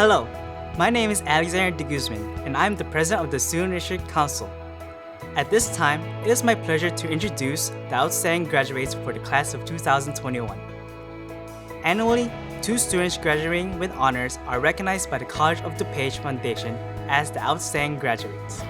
Hello, my name is Alexander de Guzman, and I'm the president of the Student Leadership Council. At this time, it is my pleasure to introduce the outstanding graduates for the class of 2021. Annually, 2 students graduating with honors are recognized by the College of DuPage Foundation as the outstanding graduates.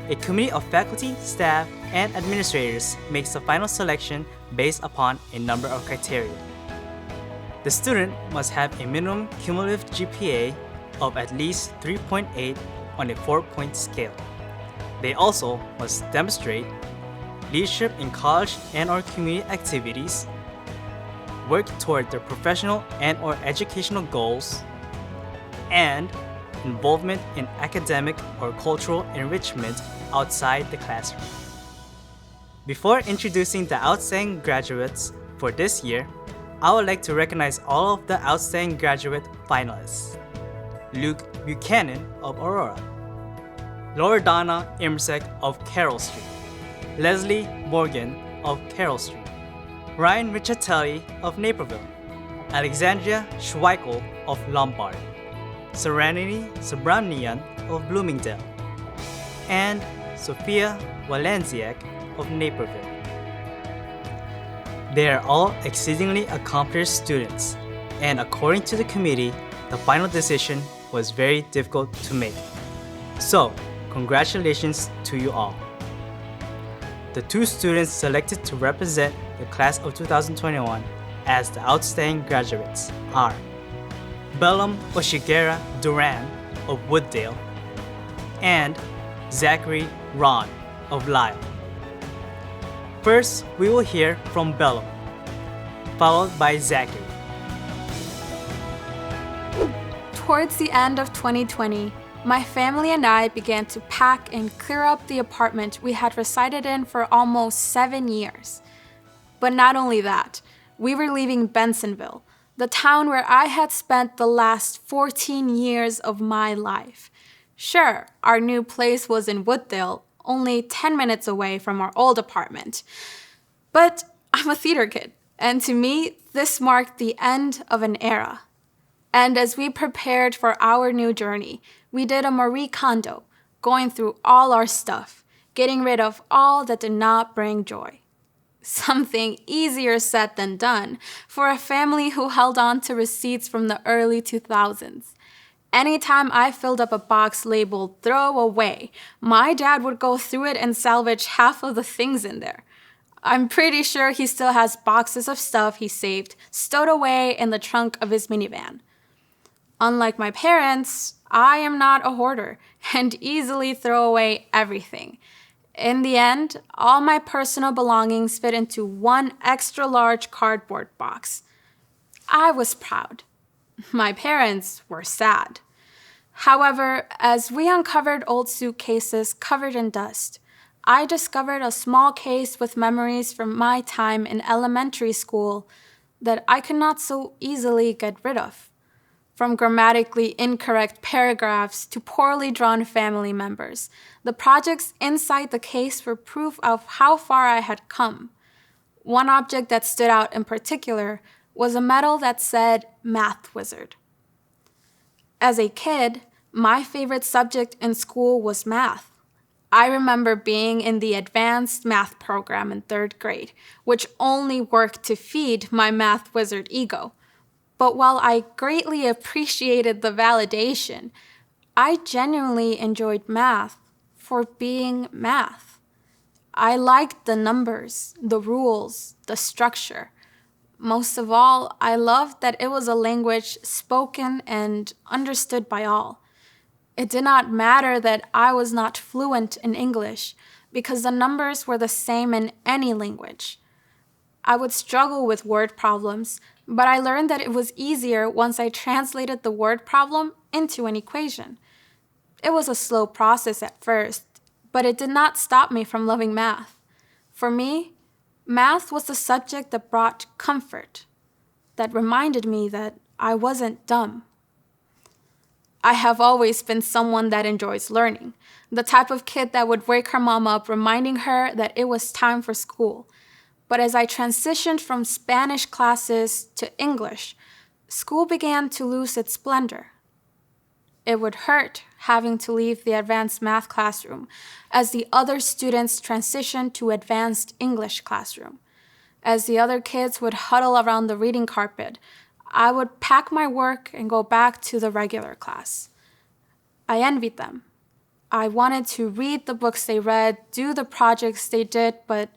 A committee of faculty, staff, and administrators makes the final selection based upon a number of criteria. The student must have a minimum cumulative GPA of at least 3.8 on a 4-point scale. They also must demonstrate leadership in college and/or community activities, work toward their professional and/or educational goals, and involvement in academic or cultural enrichment outside the classroom. Before introducing the outstanding graduates for this year, I would like to recognize all of the outstanding graduate finalists. Luke Buchanan of Aurora, Loredana Imsek of Carroll Street, Leslie Morgan of Carroll Street, Ryan Riccatelli of Naperville, Alexandria Schweikel of Lombard, Serenity Subramanian of Bloomingdale, and Sophia Walenziak of Naperville. They are all exceedingly accomplished students, and according to the committee, the final decision was very difficult to make. So, congratulations to you all. The 2 students selected to represent the class of 2021 as the outstanding graduates are Bellum Oshigera Duran of Wooddale and Zachary Ron of Lyle. First, we will hear from Bellum, followed by Zachary. Towards the end of 2020, my family and I began to pack and clear up the apartment we had resided in for almost 7 years. But not only that, we were leaving Bensonville, the town where I had spent the last 14 years of my life. Sure, our new place was in Wooddale, only 10 minutes away from our old apartment. But I'm a theater kid, and to me, this marked the end of an era. And as we prepared for our new journey, we did a Marie Kondo, going through all our stuff, getting rid of all that did not bring joy. Something easier said than done for a family who held on to receipts from the early 2000s. Anytime I filled up a box labeled throw away, my dad would go through it and salvage half of the things in there. I'm pretty sure he still has boxes of stuff he saved stowed away in the trunk of his minivan. Unlike my parents, I am not a hoarder and easily throw away everything. In the end, all my personal belongings fit into one extra large cardboard box. I was proud. My parents were sad. However, as we uncovered old suitcases covered in dust, I discovered a small case with memories from my time in elementary school that I could not so easily get rid of. From grammatically incorrect paragraphs to poorly drawn family members, the projects inside the case were proof of how far I had come. One object that stood out in particular was a medal that said Math Wizard. As a kid, my favorite subject in school was math. I remember being in the advanced math program in 3rd grade, which only worked to feed my Math Wizard ego. But while I greatly appreciated the validation, I genuinely enjoyed math for being math. I liked the numbers, the rules, the structure. Most of all, I loved that it was a language spoken and understood by all. It did not matter that I was not fluent in English, because the numbers were the same in any language. I would struggle with word problems, but I learned that it was easier once I translated the word problem into an equation. It was a slow process at first, but it did not stop me from loving math. For me, math was the subject that brought comfort, that reminded me that I wasn't dumb. I have always been someone that enjoys learning, the type of kid that would wake her mom up reminding her that it was time for school. But as I transitioned from Spanish classes to English, school began to lose its splendor. it would hurt having to leave the advanced math classroom as the other students transitioned to advanced English classroom. As the other kids would huddle around the reading carpet, I would pack my work and go back to the regular class. I envied them. I wanted to read the books they read, do the projects they did, but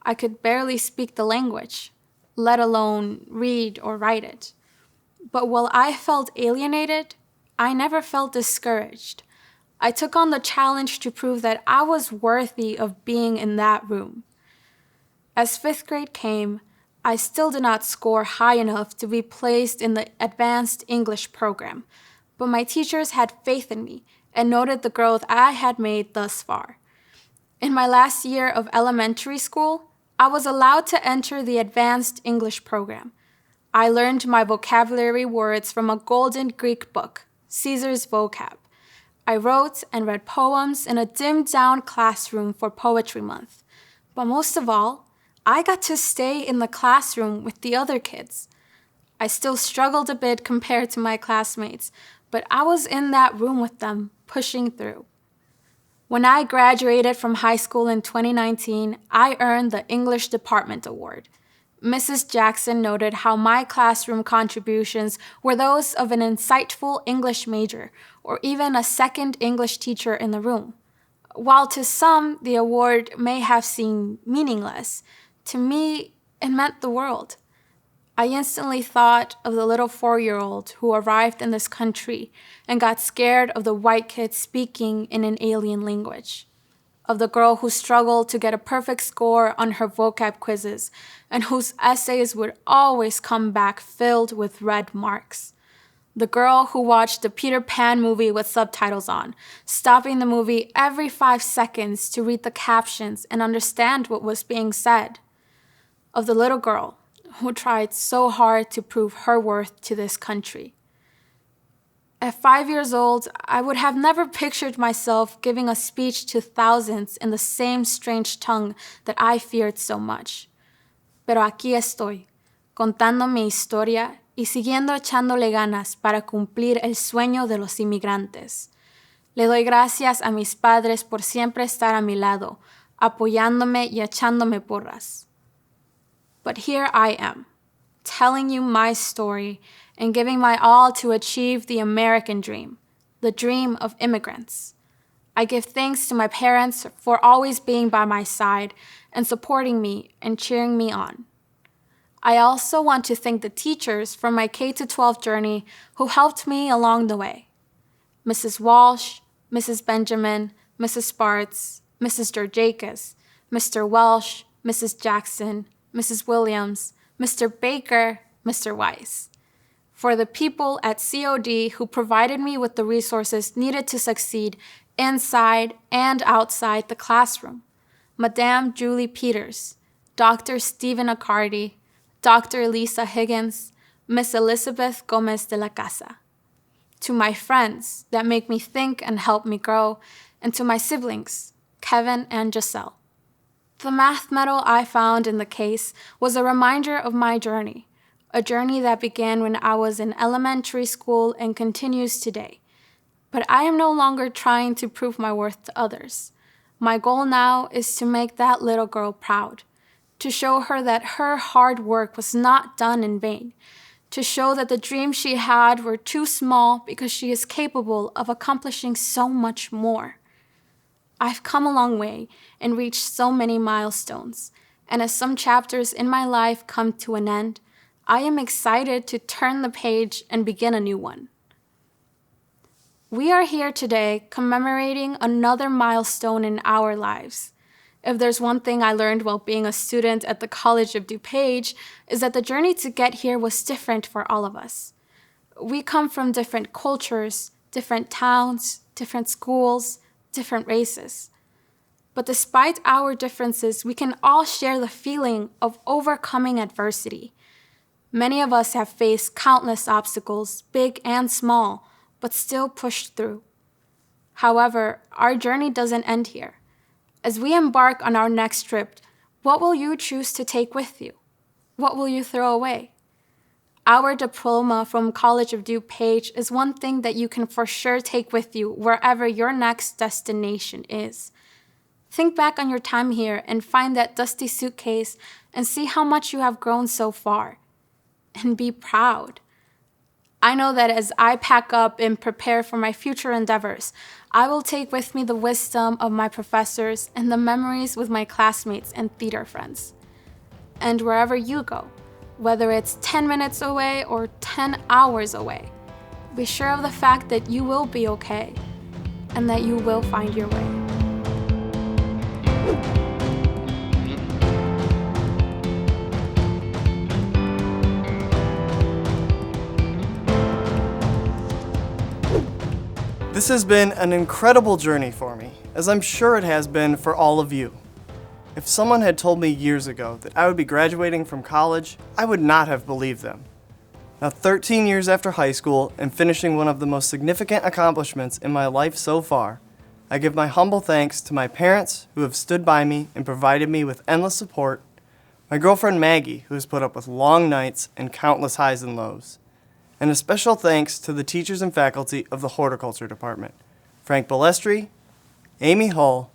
I could barely speak the language, let alone read or write it. But while I felt alienated, I never felt discouraged. I took on the challenge to prove that I was worthy of being in that room. As 5th grade came, I still did not score high enough to be placed in the advanced English program, but my teachers had faith in me and noted the growth I had made thus far. In my last year of elementary school, I was allowed to enter the advanced English program. I learned my vocabulary words from a golden Greek book, Caesar's Vocab. I wrote and read poems in a dimmed-down classroom for Poetry Month. But most of all, I got to stay in the classroom with the other kids. I still struggled a bit compared to my classmates, but I was in that room with them, pushing through. When I graduated from high school in 2019, I earned the English Department Award. Mrs. Jackson noted how my classroom contributions were those of an insightful English major or even a second English teacher in the room. While to some the award may have seemed meaningless, to me it meant the world. I instantly thought of the little 4-year-old who arrived in this country and got scared of the white kids speaking in an alien language, of the girl who struggled to get a perfect score on her vocab quizzes and whose essays would always come back filled with red marks, the girl who watched the Peter Pan movie with subtitles on, stopping the movie every 5 seconds to read the captions and understand what was being said, of the little girl who tried so hard to prove her worth to this country. At 5 years old, I would have never pictured myself giving a speech to thousands in the same strange tongue that I feared so much. Pero aquí estoy, contando mi historia y siguiendo echándole ganas para cumplir el sueño de los inmigrantes. Le doy gracias a mis padres por siempre estar a mi lado, apoyándome y echándome porras. But here I am, telling you my story and giving my all to achieve the American dream, the dream of immigrants. I give thanks to my parents for always being by my side and supporting me and cheering me on. I also want to thank the teachers from my K-12 journey who helped me along the way. Mrs. Walsh, Mrs. Benjamin, Mrs. Sparts, Mrs. Georgakis, Mr. Welsh, Mrs. Jackson, Mrs. Williams, Mr. Baker, Mr. Weiss. For the people at COD who provided me with the resources needed to succeed inside and outside the classroom. Madame Julie Peters, Dr. Stephen Accardi, Dr. Lisa Higgins, Miss Elizabeth Gomez de la Casa. To my friends that make me think and help me grow, and to my siblings, Kevin and Giselle. The math medal I found in the case was a reminder of my journey, a journey that began when I was in elementary school and continues today. But I am no longer trying to prove my worth to others. My goal now is to make that little girl proud, to show her that her hard work was not done in vain, to show that the dreams she had were too small because she is capable of accomplishing so much more. I've come a long way and reached so many milestones, and as some chapters in my life come to an end, I am excited to turn the page and begin a new one. We are here today commemorating another milestone in our lives. If there's one thing I learned while being a student at the College of DuPage, is that the journey to get here was different for all of us. We come from different cultures, different towns, different schools, different races. But despite our differences, we can all share the feeling of overcoming adversity. Many of us have faced countless obstacles, big and small, but still pushed through. However, our journey doesn't end here. As we embark on our next trip, what will you choose to take with you? What will you throw away? Our diploma from College of DuPage is one thing that you can for sure take with you wherever your next destination is. Think back on your time here and find that dusty suitcase and see how much you have grown so far. And be proud. I know that as I pack up and prepare for my future endeavors, I will take with me the wisdom of my professors and the memories with my classmates and theater friends. And wherever you go, whether it's 10 minutes away or 10 hours away, be sure of the fact that you will be okay and that you will find your way. This has been an incredible journey for me, as I'm sure it has been for all of you. If someone had told me years ago that I would be graduating from college, I would not have believed them. Now, 13 years after high school and finishing one of the most significant accomplishments in my life so far, I give my humble thanks to my parents who have stood by me and provided me with endless support, my girlfriend Maggie who has put up with long nights and countless highs and lows, and a special thanks to the teachers and faculty of the Horticulture Department, Frank Balestri, Amy Hull,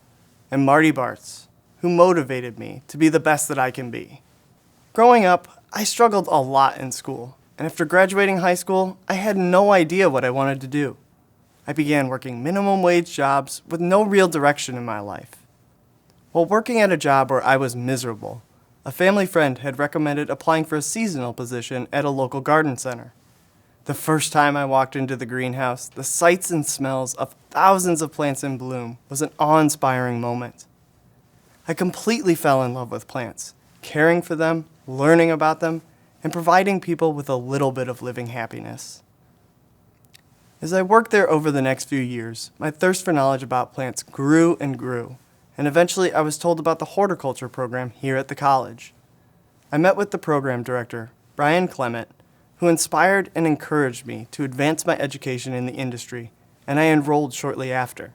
and Marty Bartz, who motivated me to be the best that I can be. Growing up, I struggled a lot in school, and after graduating high school, I had no idea what I wanted to do. I began working minimum wage jobs with no real direction in my life. While working at a job where I was miserable, a family friend had recommended applying for a seasonal position at a local garden center. The first time I walked into the greenhouse, the sights and smells of thousands of plants in bloom was an awe-inspiring moment. I completely fell in love with plants, caring for them, learning about them, and providing people with a little bit of living happiness. As I worked there over the next few years, my thirst for knowledge about plants grew and grew, and eventually I was told about the horticulture program here at the college. I met with the program director, Brian Clement, who inspired and encouraged me to advance my education in the industry, and I enrolled shortly after.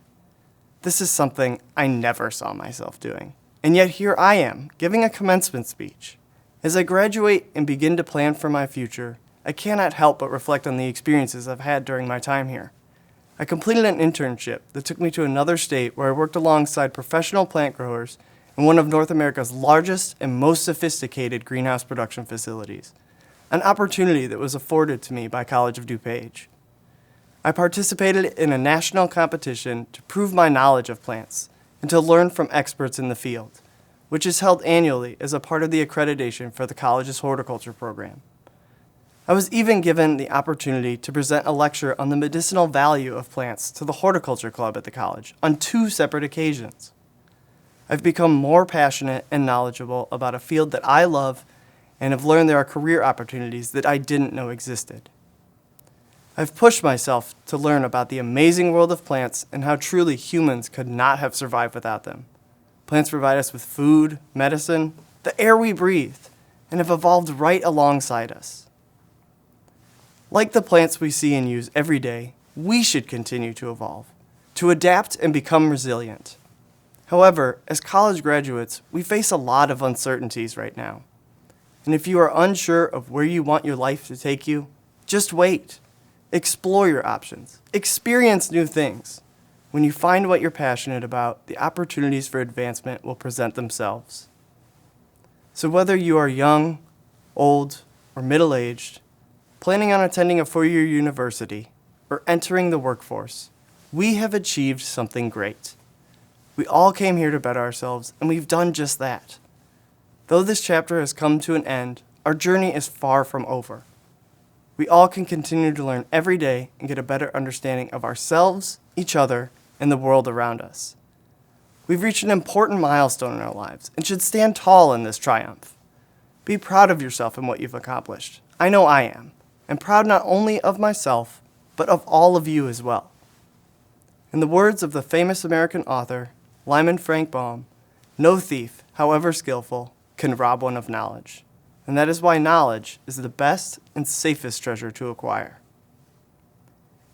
This is something I never saw myself doing, and yet here I am, giving a commencement speech. As I graduate and begin to plan for my future, I cannot help but reflect on the experiences I've had during my time here. I completed an internship that took me to another state where I worked alongside professional plant growers in one of North America's largest and most sophisticated greenhouse production facilities, an opportunity that was afforded to me by College of DuPage. I participated in a national competition to prove my knowledge of plants and to learn from experts in the field, which is held annually as a part of the accreditation for the college's horticulture program. I was even given the opportunity to present a lecture on the medicinal value of plants to the horticulture club at the college on 2 separate occasions. I've become more passionate and knowledgeable about a field that I love and have learned there are career opportunities that I didn't know existed. I've pushed myself to learn about the amazing world of plants and how truly humans could not have survived without them. Plants provide us with food, medicine, the air we breathe, and have evolved right alongside us. Like the plants we see and use every day, we should continue to evolve, to adapt and become resilient. However, as college graduates, we face a lot of uncertainties right now. And if you are unsure of where you want your life to take you, just wait. Explore your options. Experience new things. When you find what you're passionate about, the opportunities for advancement will present themselves. So whether you are young, old, or middle-aged, planning on attending a 4-year university, or entering the workforce, we have achieved something great. We all came here to better ourselves, and we've done just that. Though this chapter has come to an end, our journey is far from over. We all can continue to learn every day and get a better understanding of ourselves, each other, and the world around us. We've reached an important milestone in our lives and should stand tall in this triumph. Be proud of yourself and what you've accomplished. I know I am, and proud not only of myself, but of all of you as well. In the words of the famous American author, Lyman Frank Baum, no thief, however skillful, can rob one of knowledge. And that is why knowledge is the best and safest treasure to acquire.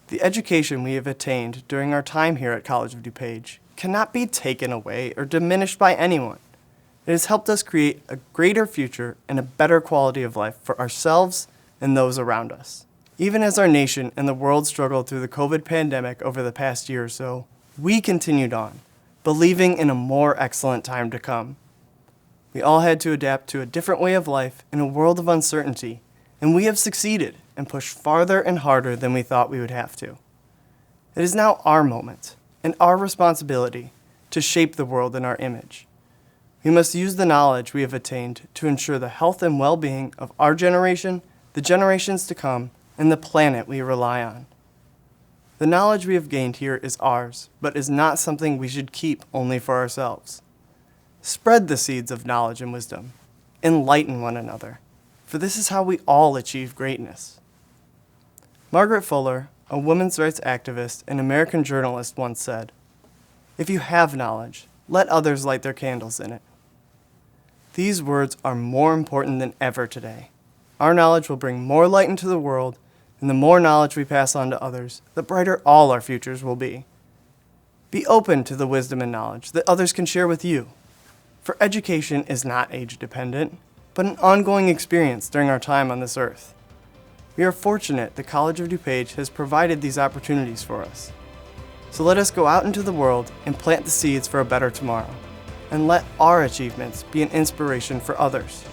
The education we have attained during our time here at College of DuPage cannot be taken away or diminished by anyone. It has helped us create a greater future and a better quality of life for ourselves and those around us. Even as our nation and the world struggled through the COVID pandemic over the past year or so, we continued on, believing in a more excellent time to come. We all had to adapt to a different way of life in a world of uncertainty, and we have succeeded and pushed farther and harder than we thought we would have to. It is now our moment and our responsibility to shape the world in our image. We must use the knowledge we have attained to ensure the health and well-being of our generation, the generations to come, and the planet we rely on. The knowledge we have gained here is ours, but is not something we should keep only for ourselves. Spread the seeds of knowledge and wisdom. Enlighten one another, for this is how we all achieve greatness. Margaret Fuller, a women's rights activist and American journalist, once said, "If you have knowledge, let others light their candles in it." These words are more important than ever today. Our knowledge will bring more light into the world, and the more knowledge we pass on to others, the brighter all our futures will be. Be open to the wisdom and knowledge that others can share with you. For education is not age-dependent, but an ongoing experience during our time on this earth. We are fortunate the College of DuPage has provided these opportunities for us. So let us go out into the world and plant the seeds for a better tomorrow, and let our achievements be an inspiration for others.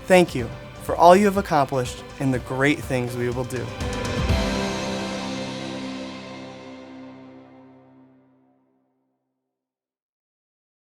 Thank you for all you have accomplished and the great things we will do.